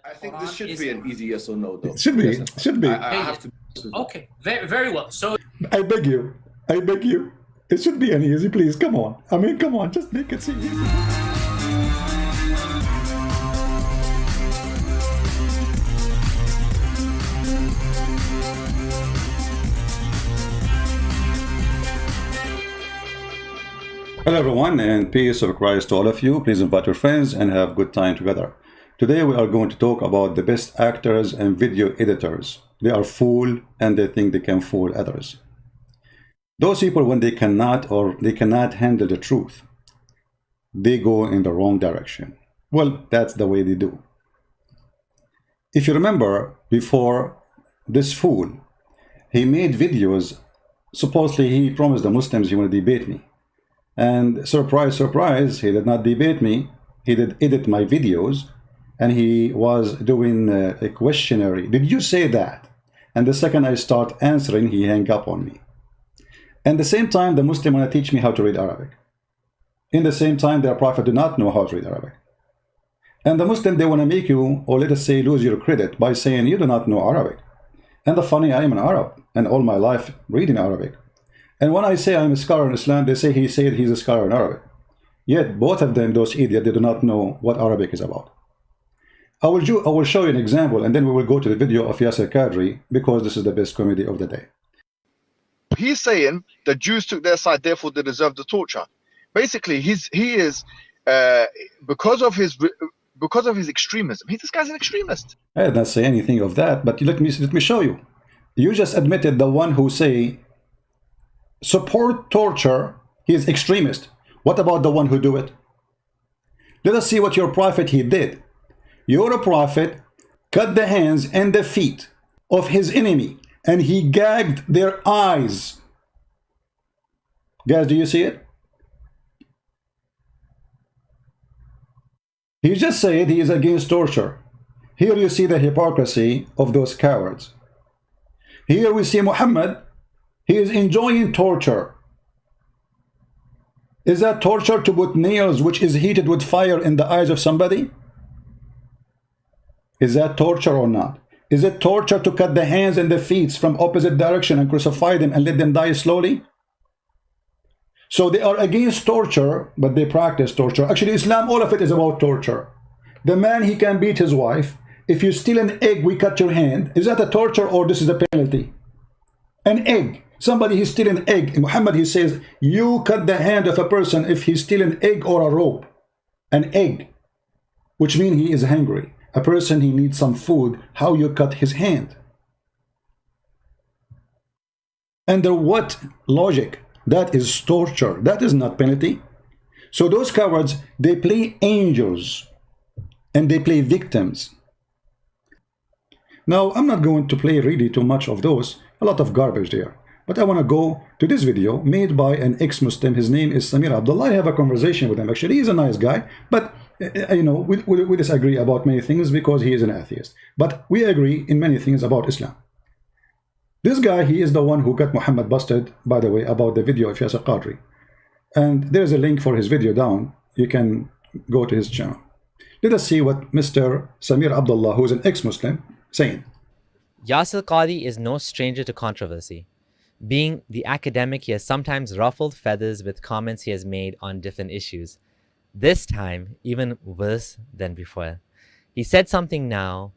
I think this should be an easy yes or no, though. Should be. Should be. I have to. Okay, very, very well. So I beg you. I beg you. It should be an easy, please. Come on. I mean, come on. Just make it seem easy. Hello everyone, and peace of Christ to all of you. Please invite your friends and have good time together. Today we are going to talk about the best actors and video editors. They are fool and they think they can fool others. Those people, when they cannot handle the truth, they go in the wrong direction. Well, that's the way they do. If you remember, before this fool, he made videos. Supposedly he promised the Muslims he will debate me. And surprise, surprise, he did not debate me. He did edit my videos, and he was doing a questionnaire. Did you say that? And the second I start answering, he hang up on me. And the same time, the Muslim want to teach me how to read Arabic. In the same time, their prophet do not know how to read Arabic. And the Muslim, they want to make you, or let us say, lose your credit by saying you do not know Arabic. And the funny, I am an Arab, and all my life reading Arabic. And when I say I'm a scholar in Islam, they say he said he's a scholar in Arabic. Yet both of them, those idiots, they do not know what Arabic is about. I will show you an example, and then we will go to the video of Yasir Qadhi, because this is the best comedy of the day. He's saying the Jews took their side, therefore they deserve the torture. Basically, he is because of his extremism. This guy's an extremist. I did not say anything of that, but let me show you. You just admitted the one who say support torture, he is extremist. What about the one who do it? Let us see what your prophet he did. Your prophet cut the hands and the feet of his enemy, and he gagged their eyes. Guys, do you see it? He just said he is against torture. Here you see the hypocrisy of those cowards. Here we see Muhammad. He is enjoying torture. Is that torture to put nails which is heated with fire in the eyes of somebody? Is that torture or not? Is it torture to cut the hands and the feet from opposite direction and crucify them and let them die slowly? So they are against torture, but they practice torture. Actually, Islam, all of it is about torture. The man, he can beat his wife. If you steal an egg, we cut your hand. Is that a torture or this is a penalty? An egg. Somebody, he steal an egg. In Muhammad, he says, you cut the hand of a person if he steal an egg or a rope. An egg, which means he is hungry. A person, he needs some food. How you cut his hand? Under what logic? That is torture. That is not penalty. So those cowards, they play angels and they play victims. Now, I'm not going to play really too much of those. A lot of garbage there. But I want to go to this video made by an ex-Muslim. His name is Sameer Abdullah. I have a conversation with him. Actually, he's a nice guy. But, you know, we disagree about many things because he is an atheist. But we agree in many things about Islam. This guy, he is the one who got Muhammad busted, by the way, about the video of Yasir Qadhi. And there's a link for his video down. You can go to his channel. Let us see what Mr. Sameer Abdullah, who is an ex-Muslim, saying. Yasir Qadhi is no stranger to controversy. Being the academic, he has sometimes ruffled feathers with comments he has made on different issues. This time, even worse than before. He said something now,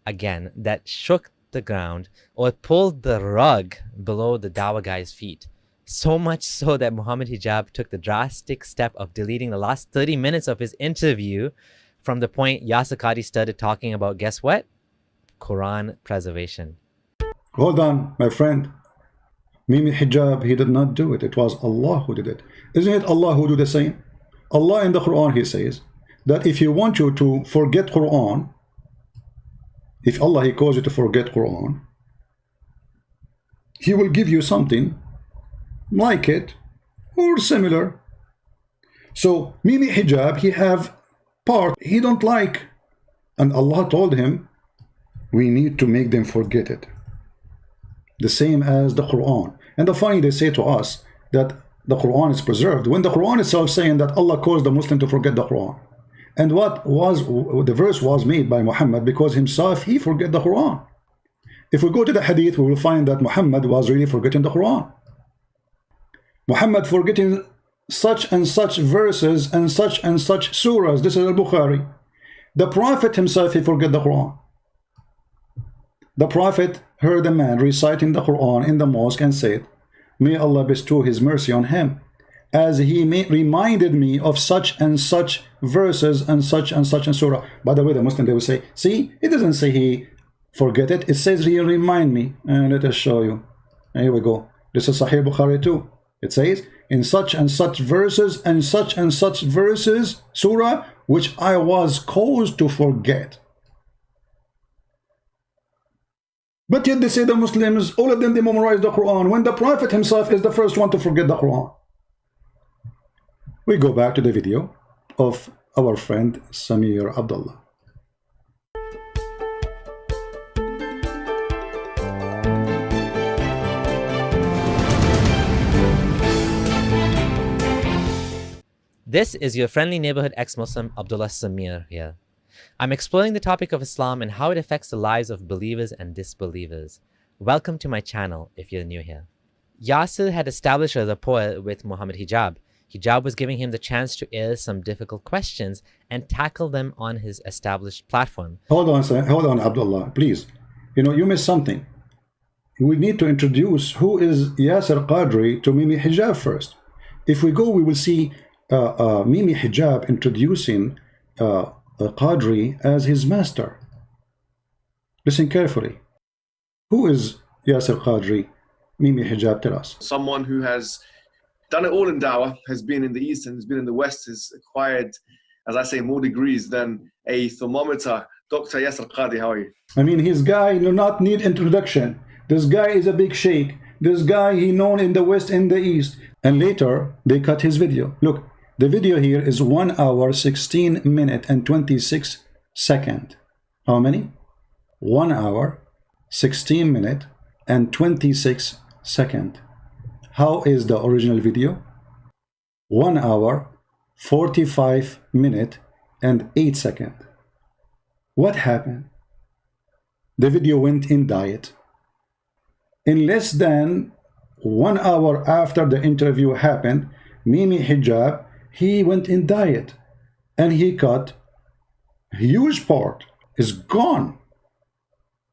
again, that shook the ground or pulled the rug below the Dawah guy's feet. So much so that Mohammed Hijab took the drastic step of deleting the last 30 minutes of his interview from the point Yasir Qadhi started talking about, guess what? Quran preservation. Hold on, my friend. Mohammed Hijab, he did not do it. It was Allah who did it. Isn't it Allah who do the same? Allah in the Quran, he says that if you want you to forget Quran, if Allah, he calls you to forget Quran, he will give you something like it or similar. So Mohammed Hijab, he have part he don't like, and Allah told him we need to make them forget it. The same as the Quran. And the funny, they say to us that the Quran is preserved when the Quran itself saying that Allah calls the Muslim to forget the Quran. And what was the verse was made by Muhammad because himself he forget the Quran. If we go to the Hadith, we will find that Muhammad was really forgetting the Quran. Muhammad forgetting such and such verses and such surahs. This is al-Bukhari. The Prophet himself, he forget the Quran. The Prophet heard a man reciting the Quran in the mosque and said, may Allah bestow his mercy on him, as he reminded me of such and such verses and such and surah. By the way, the Muslim, they will say, see, it doesn't say he forget it, it says he remind me. And let us show you. Here we go. This is Sahih Bukhari too. It says, in such and such verses and such verses, surah, which I was caused to forget. But yet they say the Muslims, all of them, they memorize the Quran, when the Prophet himself is the first one to forget the Quran. We go back to the video of our friend Sameer Abdullah. This is your friendly neighborhood ex-Muslim Abdullah Sameer here. I'm exploring the topic of Islam and how it affects the lives of believers and disbelievers. Welcome to my channel if you're new here. Yasir had established a rapport with Mohammed Hijab. Hijab was giving him the chance to air some difficult questions and tackle them on his established platform. Hold on, Abdullah, please. You know, you missed something. We need to introduce who is Yasir Qadhi to Mimi Hijab first. If we go, we will see Mimi Hijab introducing Qadhi as his master. Listen carefully. Who is Yasir Qadhi? Mimi Hijab, tell us. Someone who has done it all in dawah, has been in the East and has been in the West, has acquired, as I say, more degrees than a thermometer. Dr. Yasir Qadhi, how are you? I mean, his guy do not need introduction. This guy is a big sheikh. This guy, he known in the West and the East. And later, they cut his video. Look, the video here is 1 hour, 16 minutes and 26 seconds. How many? 1 hour, 16 minutes and 26 seconds. How is the original video? 1 hour, 45 minutes and 8 seconds. What happened? The video went in diet. In less than 1 hour after the interview happened, Mimi Hijab, he went in diet and he cut a huge part, is gone,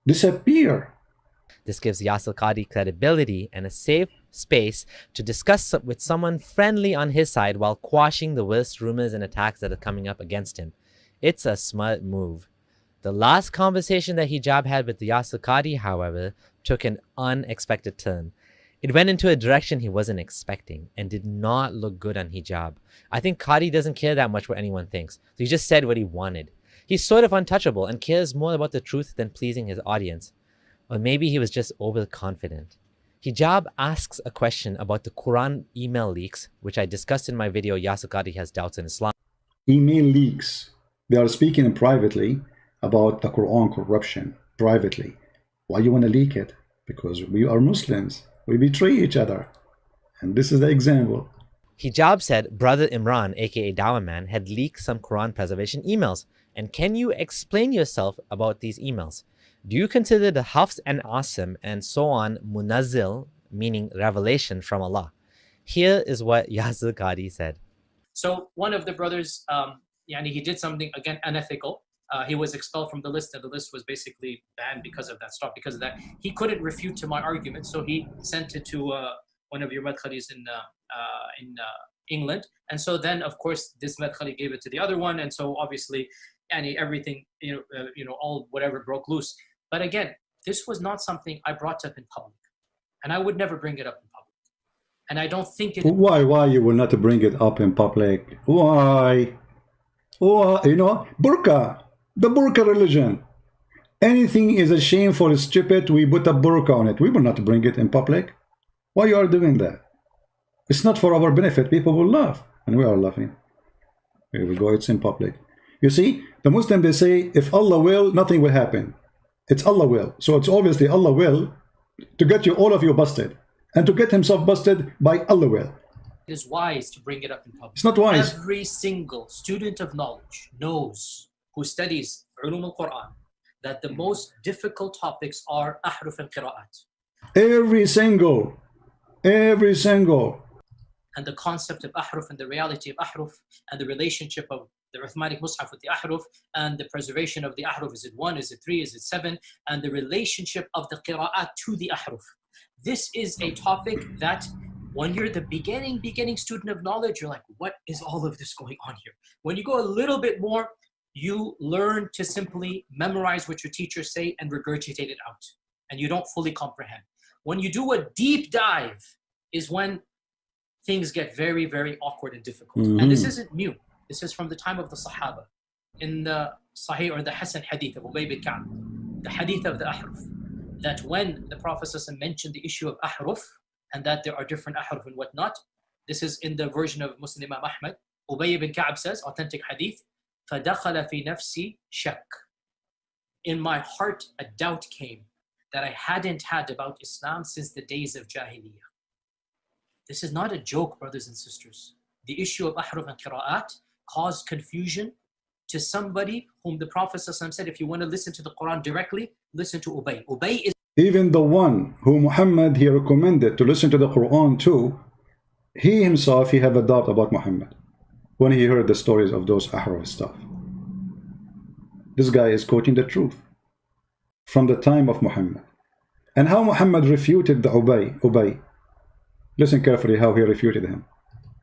disappear. This gives Yasir Qadhi credibility and a safe space to discuss with someone friendly on his side while quashing the worst rumors and attacks that are coming up against him. It's a smart move. The last conversation that Hijab had with Yasir Qadhi, however, took an unexpected turn. It went into a direction he wasn't expecting and did not look good on Hijab. I think Qadhi doesn't care that much what anyone thinks, so he just said what he wanted. He's sort of untouchable and cares more about the truth than pleasing his audience. Or maybe he was just overconfident. Hijab asks a question about the Quran email leaks, which I discussed in my video, Yasir Qadhi Has Doubts in Islam. Email leaks. They are speaking privately about the Quran corruption, privately. Why you want to leak it? Because we are Muslims. We betray each other. And this is the example. Hijab said Brother Imran, aka Dawah Man, had leaked some Quran preservation emails. And can you explain yourself about these emails? Do you consider the Hafs and Asim and so on Munazzil, meaning revelation from Allah? Here is what Yasir Qadhi said. So one of the brothers, he did something, again, unethical. He was expelled from the list, and the list was basically banned because of that, stopped because of that. He couldn't refute to my argument, so he sent it to one of your madkhalis in England. And so then, of course, this madkhali gave it to the other one, and so obviously, everything, all whatever broke loose. But again, this was not something I brought up in public, and I would never bring it up in public. And I don't think it. Why you will not bring it up in public? Why? Burqa. The burqa religion. Anything is a shameful, stupid, we put a burqa on it. We will not bring it in public. Why you are doing that? It's not for our benefit. People will laugh, and we are laughing. Here we go, it's in public. You see, the Muslims, they say, if Allah will, nothing will happen. It's Allah will. So it's obviously Allah will to get you, all of you, busted. And to get himself busted by Allah will. It is wise to bring it up in public. It's not wise. Every single student of knowledge knows, who studies Ulum al-Quran, that the most difficult topics are ahruf and qiraat. Every single. And the concept of ahruf and the reality of ahruf and the relationship of the Uthmanic Mus'haf with the ahruf and the preservation of the ahruf. Is it 1? Is it 3? Is it 7? And the relationship of the qiraat to the ahruf. This is a topic that when you're the beginning student of knowledge, you're like, what is all of this going on here? When you go a little bit more, you learn to simply memorize what your teachers say and regurgitate it out. And you don't fully comprehend. When you do a deep dive is when things get very, very awkward and difficult. And this isn't new. This is from the time of the Sahaba. In the Sahih or the Hasan Hadith of Ubay bin Ka'b, the Hadith of the Ahruf, that when the Prophet mentioned the issue of Ahruf and that there are different Ahruf and whatnot, this is in the version of Muslim Imam Ahmad. Ubay bin Ka'b says, authentic Hadith, فَدَخَلَ فِي نَفْسِي شَكٍّ. In my heart, a doubt came that I hadn't had about Islam since the days of Jahiliyyah. This is not a joke, brothers and sisters. The issue of ahruf and qiraat caused confusion to somebody whom the Prophet said, if you want to listen to the Quran directly, listen to Ubay. Ubay is even the one who Muhammad he recommended to listen to the Quran to, he himself, he have a doubt about Muhammad when he heard the stories of those ahruf stuff. This guy is quoting the truth from the time of Muhammad. And how Muhammad refuted the Ubay. Listen carefully how he refuted him.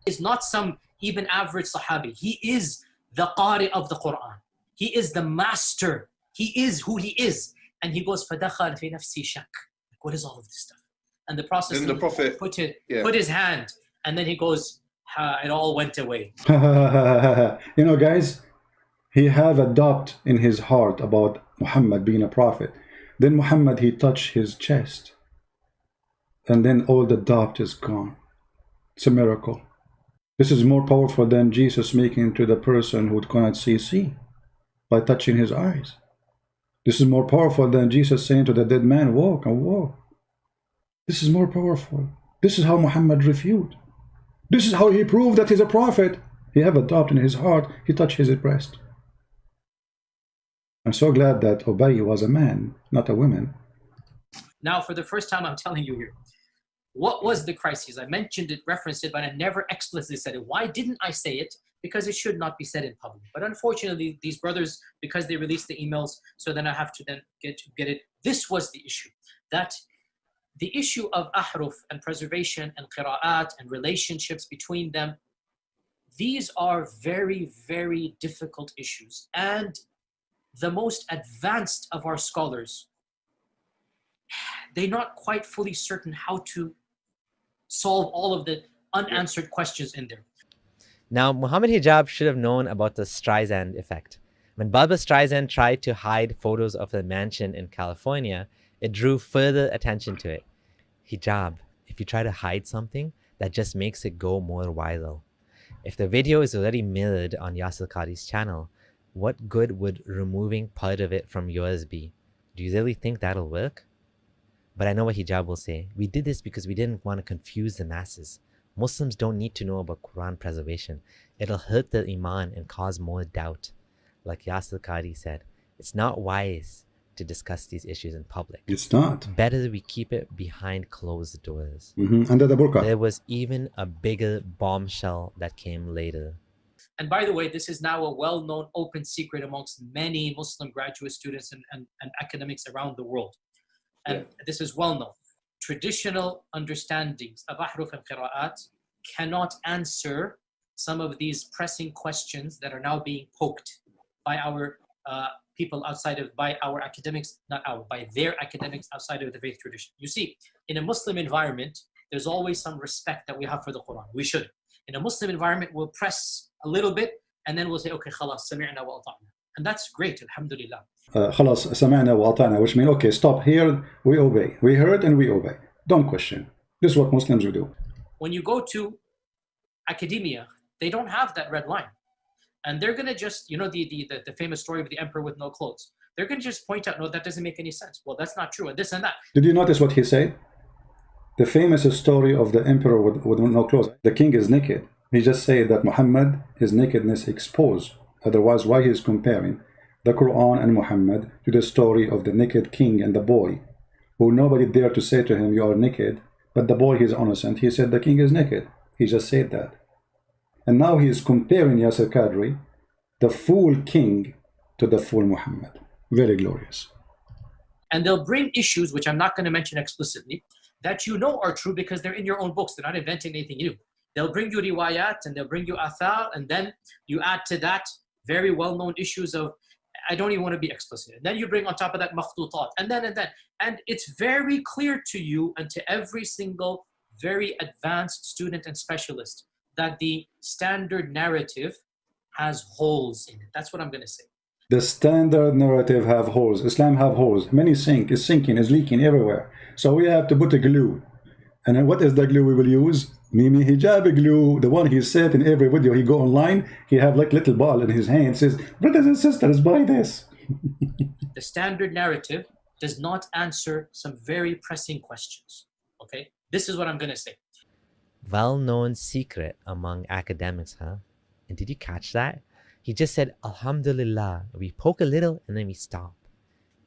Is not some even average Sahabi. He is the Qari of the Quran. He is the master. He is who he is. And he goes, فَدَخَلْ فِي نَفْسِي شَكٍّ. What is all of this stuff? And the Prophet put his hand, and then he goes, it all went away. You know, guys, he have a doubt in his heart about Muhammad being a prophet. Then Muhammad, he touched his chest. And then all the doubt is gone. It's a miracle. This is more powerful than Jesus speaking to the person who cannot see by touching his eyes. This is more powerful than Jesus saying to the dead man, walk and walk. This is more powerful. This is how Muhammad refuted. This is how he proved that he's a prophet. He have a doubt in his heart. He touched his breast. I'm so glad that Ubay was a man, not a woman. Now, for the first time, I'm telling you here, what was the crisis? I mentioned it, referenced it, but I never explicitly said it. Why didn't I say it? Because it should not be said in public. But unfortunately, these brothers, because they released the emails, so then I have to then get it. This was the issue. That the issue of ahruf and preservation and qiraat and relationships between them, these are very, very difficult issues. And the most advanced of our scholars, they're not quite fully certain how to solve all of the unanswered questions in there. Now, Mohammed Hijab should have known about the Streisand effect. When Barbra Streisand tried to hide photos of the mansion in California, it drew further attention to it. Hijab, if you try to hide something, that just makes it go more viral. If the video is already mirrored on Yasir Qadhi's channel, what good would removing part of it from yours be? Do you really think that'll work? But I know what Hijab will say. We did this because we didn't want to confuse the masses. Muslims don't need to know about Quran preservation. It'll hurt their iman and cause more doubt. Like Yasir Qadhi said, it's not wise to discuss these issues in public. It's not. Better we keep it behind closed doors. Under the burqa. There was even a bigger bombshell that came later. And by the way, this is now a well-known open secret amongst many Muslim graduate students and academics around the world. And this is well known. Traditional understandings of ahruf and qiraat cannot answer some of these pressing questions that are now being poked by our people outside of, by our academics, by their academics outside of the faith tradition. You see, in a Muslim environment, there's always some respect that we have for the Quran. We should. In a Muslim environment, we'll press a little bit and then we'll say, okay, khalas, sami'na wa ata'na. And that's great, alhamdulillah. خلاص سمعنا وأطعنا, which means okay, stop here, we obey. We heard and we obey. Don't question. This is what Muslims will do. When you go to academia, they don't have that red line. And they're going to just, you know, the famous story of the emperor with no clothes. They're going to just point out, no, that doesn't make any sense. Well, that's not true, and this and that. Did you notice what he said? The famous story of the emperor with no clothes. The king is naked. He just said that Muhammad, his nakedness exposed. Otherwise, why he is comparing the Quran and Muhammad to the story of the naked king and the boy, who nobody dared to say to him, you are naked, but the boy, he is innocent. He said the king is naked. He just said that. And now he is comparing Yasir Qadhi, the fool king, to the fool Muhammad. Very glorious. And they'll bring issues, which I'm not going to mention explicitly, that you know are true because they're in your own books. They're not inventing anything new. They'll bring you riwayat and they'll bring you athar, and then you add to that very well-known issues of, I don't even want to be explicit. And then you bring on top of that makhtutat, and then. And it's very clear to you and to every single very advanced student and specialist that the standard narrative has holes in it. That's what I'm going to say. The standard narrative have holes. Islam have holes. Many sink, is sinking, is leaking everywhere. So we have to put a glue. And then what is the glue we will use? Mimi Hijab glue. The one he said in every video. He go online, he have like little ball in his hand, says, brothers and sisters, buy this. The standard narrative does not answer some very pressing questions. Okay? This is what I'm going to say. Well-known secret among academics, huh? And did you catch that? He just said, Alhamdulillah. We poke a little and then we stop.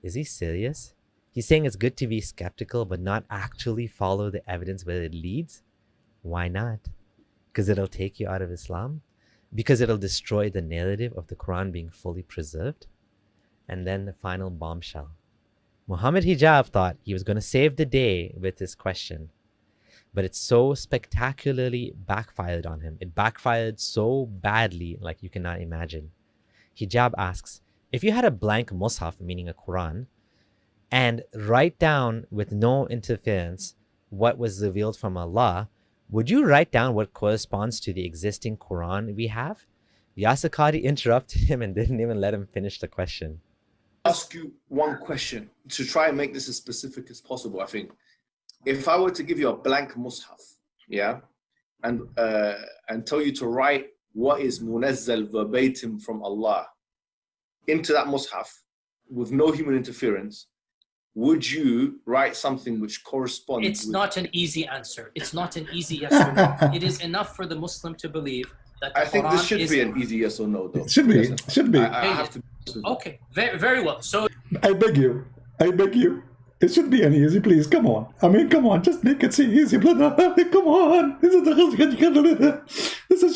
Is he serious? He's saying it's good to be skeptical but not actually follow the evidence where it leads? Why not? Because it'll take you out of Islam? Because it'll destroy the narrative of the Quran being fully preserved? And then the final bombshell. Mohammed Hijab thought he was going to save the day with this question. But it so spectacularly backfired on him. It backfired so badly like you cannot imagine. Hijab asks, if you had a blank mushaf, meaning a Quran, and write down with no interference what was revealed from Allah, would you write down what corresponds to the existing Quran we have? Yasir Qadhi interrupted him and didn't even let him finish the question. Ask you one question to try and make this as specific as possible. I think if I were to give you a blank mushaf, yeah, and tell you to write what is munazzal verbatim from Allah into that mushaf with no human interference, would you write something which corresponds? It's not an easy answer. It's not an easy yes or no. It is enough for the Muslim to believe that the I think Quran this should is be an easy yes or no, though. It should be. Yes, Should be. I have to. Okay, very, very well. So I beg you. I beg you. It should be an easy, please. Come on. I mean, come on. Just make it seem easy, brother. Come on. This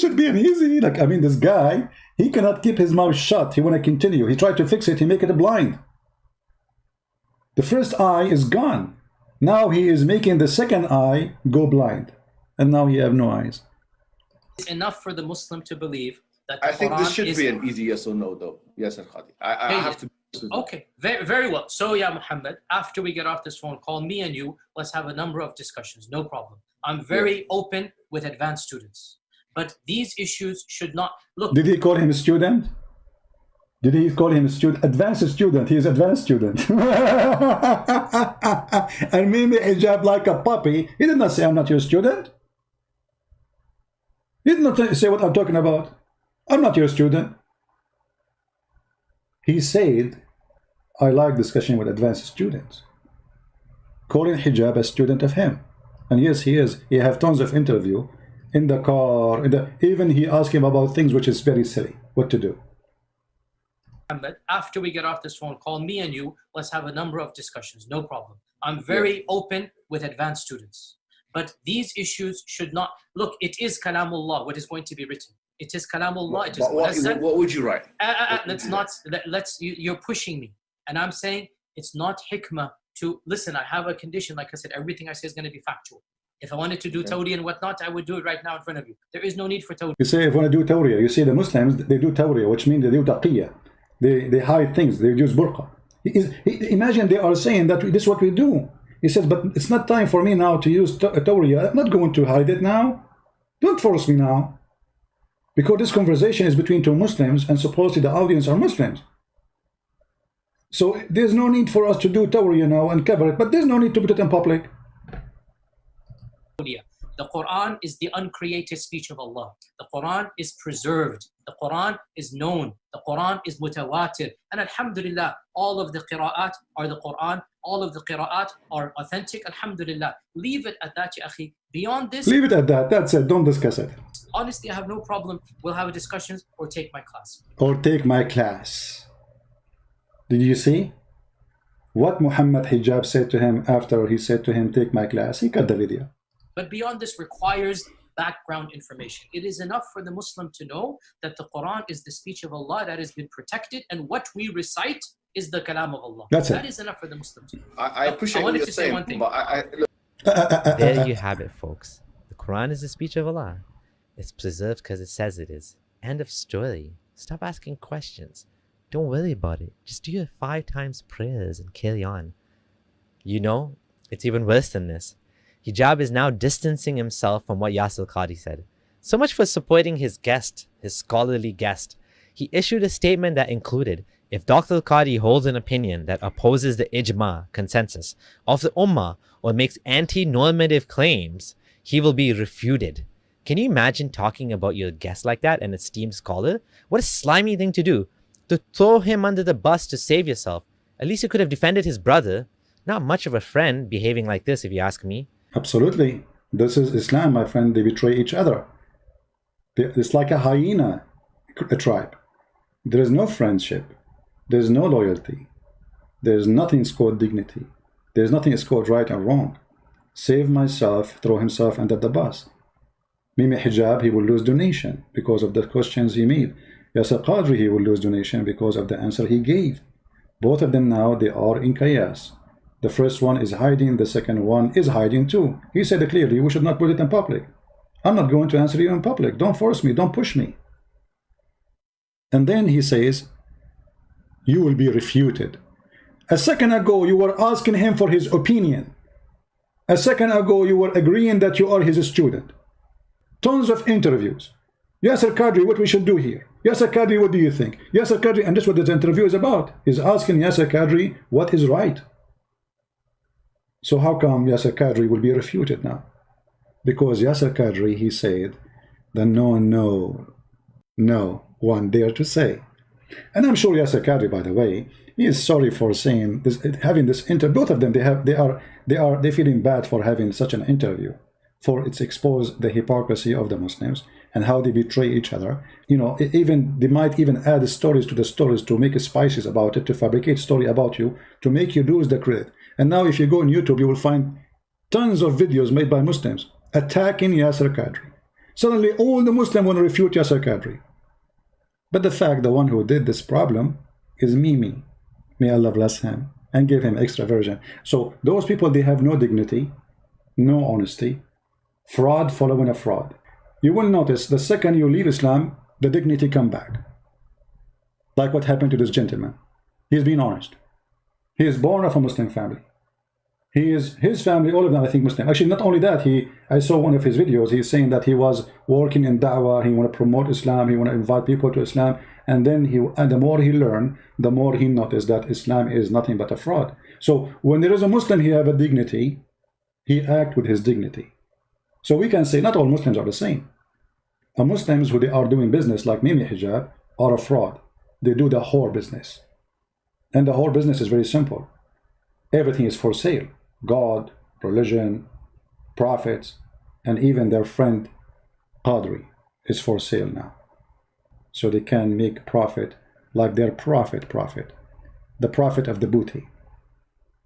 should be an easy. Like, I mean, this guy, he cannot keep his mouth shut. He want to continue. He tried to fix it. He make it blind. The first eye is gone. Now he is making the second eye go blind. And now he have no eyes. it's enough for the Muslim to believe that the I think Quran this should is be an easy yes or no, though. Yasir Qadhi. I have to. Okay, very, very well. So, yeah, Muhammad, after we get off this phone call, me and you, let's have a number of discussions. No problem. I'm very open with advanced students. But these issues should not... Look... Did he call him a student? Did he call him a student? Advanced student. He is advanced student. And Mimi Hijab like a puppy. He did not say, I'm not your student. He did not say what I'm talking about. I'm not your student. He said, I like discussion with advanced students. Calling Hijab a student of him. And yes, he is. He have tons of interview in the car. Even he asked him about things which is very silly. What to do. After we get off this phone call, me and you, let's have a number of discussions. No problem. I'm very open with advanced students. But these issues should not... Look, it is Kalamullah, what is going to be written. It is Kalamullah. It is what would you write? Let's not... You're pushing me. And I'm saying it's not hikmah to... Listen, I have a condition. Like I said, everything I say is going to be factual. If I wanted to do tawri and whatnot, I would do it right now in front of you. There is no need for tawri. You say if you want to do tawriya, you see the Muslims, they do tawriya, which means they do taqiyya. They hide things. They use burqa. Imagine they are saying that this is what we do. He says, but it's not time for me now to use tawriya. I'm not going to hide it now. Don't force me now. Because this conversation is between two Muslims and supposedly the audience are Muslims. So there's no need for us to do tawriya now and cover it, but there's no need to put it in public. The The Quran is the uncreated speech of Allah. The Quran is preserved. The Quran is known. The Quran is mutawatir. And alhamdulillah, all of the qiraat are the Quran. All of the qiraat are authentic. Alhamdulillah. Leave it at that, ya akhi. Beyond this, Leave it at that. That's it. Don't discuss it. honestly, I have no problem. We'll have a discussion or take my class. Or take my class. Did you see what Mohammed Hijab said to him after he said to him, take my class? He cut the video. But beyond this requires background information. It is enough for the Muslim to know that the Quran is the speech of Allah that has been protected, and what we recite is the kalam of Allah. That's it. That is enough for the Muslim to know. I appreciate what you're saying, one thing. but There you have it, folks. The Quran is the speech of Allah. It's preserved because it says it is. End of story. Stop asking questions. Don't worry about it. Just do your 5 times prayers and carry on. You know, it's even worse than this. Hijab is now distancing himself from what Yasir Qadhi said. So much for supporting his guest, his scholarly guest. He issued a statement that included, if Dr. Qadhi holds an opinion that opposes the ijma, consensus, of the ummah or makes anti-normative claims, he will be refuted. Can you imagine talking about your guest like that, an esteemed scholar? What a slimy thing to do. To throw him under the bus to save yourself. At least you could have defended his brother. Not much of a friend behaving like this, if you ask me. Absolutely. This is Islam, my friend. They betray each other. It's like a hyena, a tribe. There is no friendship. There is no loyalty. There is nothing called dignity. There is nothing called right and wrong. Save myself, throw himself under the bus. Mimi Hijab, he will lose donation because of the questions he made. Yasir Qadhi, he will lose donation because of the answer he gave. Both of them now, they are in chaos. The first one is hiding, the second one is hiding too. He said clearly, we should not put it in public. I'm not going to answer you in public. Don't force me, don't push me. And then he says, you will be refuted. A second ago, you were asking him for his opinion. A second ago, you were agreeing that you are his student. Tons of interviews. Yasir Qadhi, what we should do here? Yasir Qadhi, what do you think? Yasir Qadhi, and this is what this interview is about. He's asking Yasir Qadhi what is right. So how come Yasir Qadhi will be refuted now? Because Yasir Qadhi, he said that no one dare to say. And I'm sure Yasir Qadhi, by the way, he is sorry for saying this, having this interview. Both of them, they're feeling bad for having such an interview, for it's exposed the hypocrisy of the Muslims and how they betray each other. You know, they might even add stories to the stories to make spices about it, to fabricate story about you, to make you lose the credit. And now if you go on YouTube, you will find tons of videos made by Muslims attacking Yasir Qadhi. Suddenly all the Muslims want to refute Yasir Qadhi. But the fact, the one who did this problem is Mimi. May Allah bless him and give him extra version. So those people, they have no dignity, no honesty, fraud following a fraud. You will notice the second you leave Islam, the dignity come back. Like what happened to this gentleman. He's being honest. He is born of a Muslim family. His family, all of them, I think, Muslim. Actually, not only that, I saw one of his videos. He's saying that he was working in da'wah. He want to promote Islam. He want to invite people to Islam. And then the more he learned, the more he noticed that Islam is nothing but a fraud. So when there is a Muslim, he have a dignity. He act with his dignity. So we can say not all Muslims are the same. Muslims who they are doing business like Mimi Hijab are a fraud. They do the whore business. And the whore business is very simple. Everything is for sale. God, religion, prophets, and even their friend Qadri is for sale now. So they can make profit like their prophet, the prophet of the booty.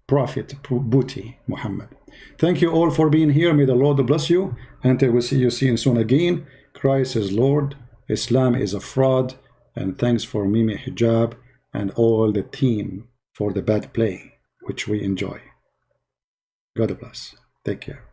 Prophet booty, Muhammad. Thank you all for being here. May the Lord bless you. Until we see you soon again. Christ is Lord. Islam is a fraud. And thanks for Mimi Hijab and all the team for the bad play, which we enjoy. God bless. Take care.